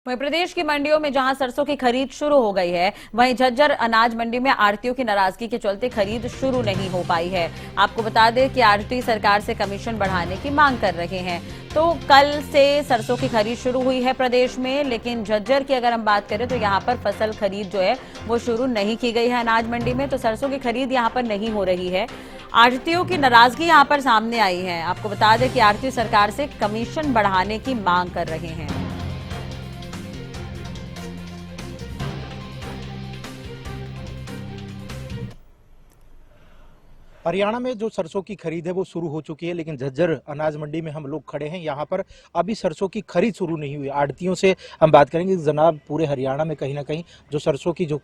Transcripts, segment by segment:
वहीं प्रदेश की मंडियों में जहां सरसों की खरीद शुरू हो गई है, वहीं झज्जर अनाज मंडी में आढ़तियों की नाराजगी के चलते खरीद शुरू नहीं हो पाई है। आपको बता दें कि आढ़ती सरकार से कमीशन बढ़ाने की मांग कर रहे हैं। तो कल से सरसों की खरीद शुरू हुई है प्रदेश में, लेकिन झज्जर की अगर हम बात करें तो यहां पर फसल खरीद जो है वो शुरू नहीं की गई है अनाज मंडी में, तो सरसों की खरीद यहां पर नहीं हो रही है। आढ़तियों की नाराजगी यहां पर सामने आई है। आपको बता दें कि आढ़ती सरकार से कमीशन बढ़ाने की मांग कर रहे हैं। हरियाणा में जो सरसों की खरीद है वो शुरू हो चुकी है, लेकिन झज्जर अनाज मंडी में हम लोग खड़े हैं। यहाँ पर अभी सरसों की खरीद शुरू नहीं हुई। आढ़तियों से हम बात करेंगे। जनाब, पूरे हरियाणा में कहीं ना कहीं जो सरसों की जो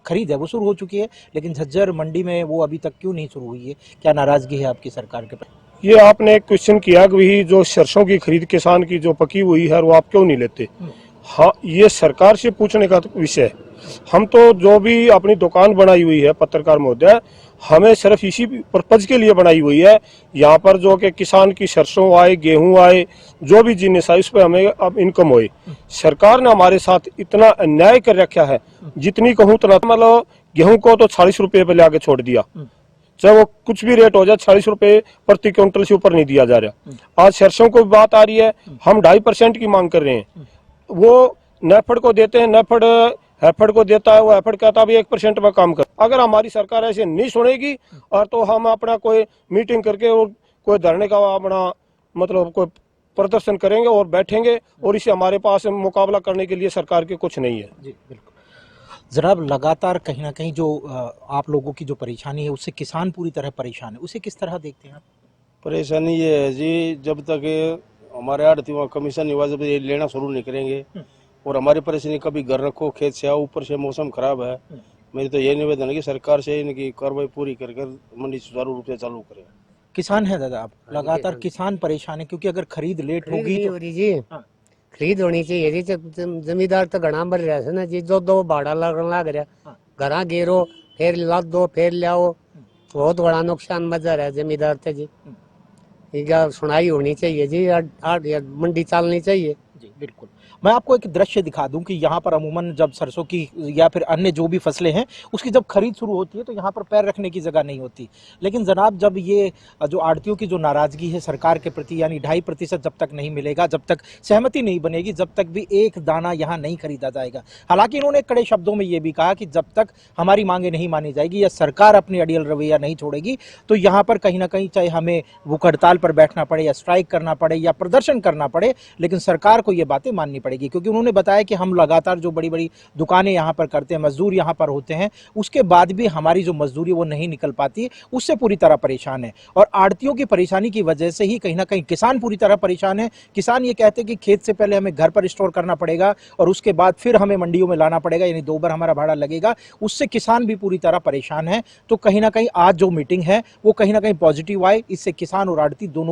खरीद है वो शुरू हो चुकी है, लेकिन झज्जर मंडी में वो अभी तक क्यों नहीं शुरू हुई है? क्या नाराजगी है आपकी सरकार के प्रति? ये आपने एक क्वेश्चन किया कि भी जो सरसों की खरीद किसान की जो पकी हुई है वो आप क्यों नहीं लेते। हाँ, ये सरकार से पूछने का विषय है। हम तो जो भी अपनी दुकान बनाई हुई है पत्रकार महोदय, हमें सिर्फ इसी पर्पज के लिए बनाई हुई है। यहाँ पर जो कि किसान की सरसों आए, गेहूं आए, जो भी जिन्स आए उस पर हमें अब इनकम होए। सरकार ने हमारे साथ इतना अन्याय कर रखा है, जितनी कहूँ उतना। मतलब गेहूं को तो 40 रुपये पे ले छोड़ दिया, चाहे वो कुछ भी रेट हो जाए, 40 रुपये प्रति क्विंटल से ऊपर नहीं दिया जा रहा। आज सरसों को बात आ रही है, हम 2.5% की मांग कर रहे हैं। वो नेफेड को देते हैं, नेफेड हैफेड को देता है, वो हैफेड कहता है 1% में काम कर। अगर हमारी सरकार ऐसे नहीं सुनेगी और तो हम अपना कोई मीटिंग करके और कोई धरने का अपना मतलब कोई प्रदर्शन करेंगे और बैठेंगे, और इसे हमारे पास मुकाबला करने के लिए सरकार के कुछ नहीं है। जी बिल्कुल। जनाब, लगातार कहीं ना कहीं जो आप लोगों की जो परेशानी है उससे किसान पूरी तरह परेशान है, उसे किस तरह देखते हैं आप? परेशानी ये है जी, जब तक हमारे आढ़तियों का कमीशन नहीं हुआ, जब ये लेना शुरू नहीं करेंगे, और हमारी परेशानी कभी घर रखो खेत से आओ, ऊपर से मौसम खराब है। मेरी तो ये निवेदन है कि सरकार से इनकी कार्रवाई पूरी कर मंडी सुचारू रूप से चालू करें। किसान है दादा आप, लगातार किसान परेशान है क्योंकि अगर खरीद लेट होगी तो जी खरीद होनी चाहिए जी। जमींदार तो घना मर रहा है ना जी, जो दो भाड़ा लगन लग रहा, घर गेरो फिर लाद दो फिर लियाओ, बहुत बड़ा नुकसान मजा रहा है जमींदार थे जी। इनका सुनाई होनी चाहिए जी, मंडी चलनी चाहिए जी बिल्कुल। मैं आपको एक दृश्य दिखा दूं कि यहाँ पर अमूमन जब सरसों की या फिर अन्य जो भी फसलें हैं उसकी जब खरीद शुरू होती है तो यहाँ पर पैर रखने की जगह नहीं होती। लेकिन जनाब, जब ये जो आढ़तियों की जो नाराजगी है सरकार के प्रति, यानी 2.5% जब तक नहीं मिलेगा, जब तक सहमति नहीं बनेगी, जब तक भी एक दाना यहाँ नहीं खरीदा जाएगा। हालांकि इन्होंने कड़े शब्दों में ये भी कहा कि जब तक हमारी मांगे नहीं मानी जाएगी या सरकार अपनी अड़ियल रवैया नहीं छोड़ेगी तो यहाँ पर कहीं ना कहीं चाहे हमें भूख हड़ताल पर बैठना पड़े या स्ट्राइक करना पड़े या प्रदर्शन करना पड़े, लेकिन सरकार को ये बातें माननी पड़ेगी। क्योंकि उन्होंने बताया कि हम लगातार जो बड़ी बड़ी दुकानें यहाँ पर करते हैं, मजदूर यहाँ पर होते हैं, उसके बाद भी हमारी जो मजदूरी वो नहीं निकल पाती, उससे पूरी तरह परेशान है। और आढ़तियों की परेशानी की वजह से ही कहीं ना कहीं किसान पूरी तरह परेशान है। किसान ये कहते हैं कि खेत से पहले हमें घर पर स्टोर करना पड़ेगा और उसके बाद फिर हमें मंडियों में लाना पड़ेगा, यानी 2 बार हमारा भाड़ा लगेगा। उससे किसान भी पूरी तरह परेशान है। तो कहीं ना कहीं आज जो मीटिंग है वो कहीं ना कहीं पॉजिटिव आए, इससे किसान और आढ़ती दोनों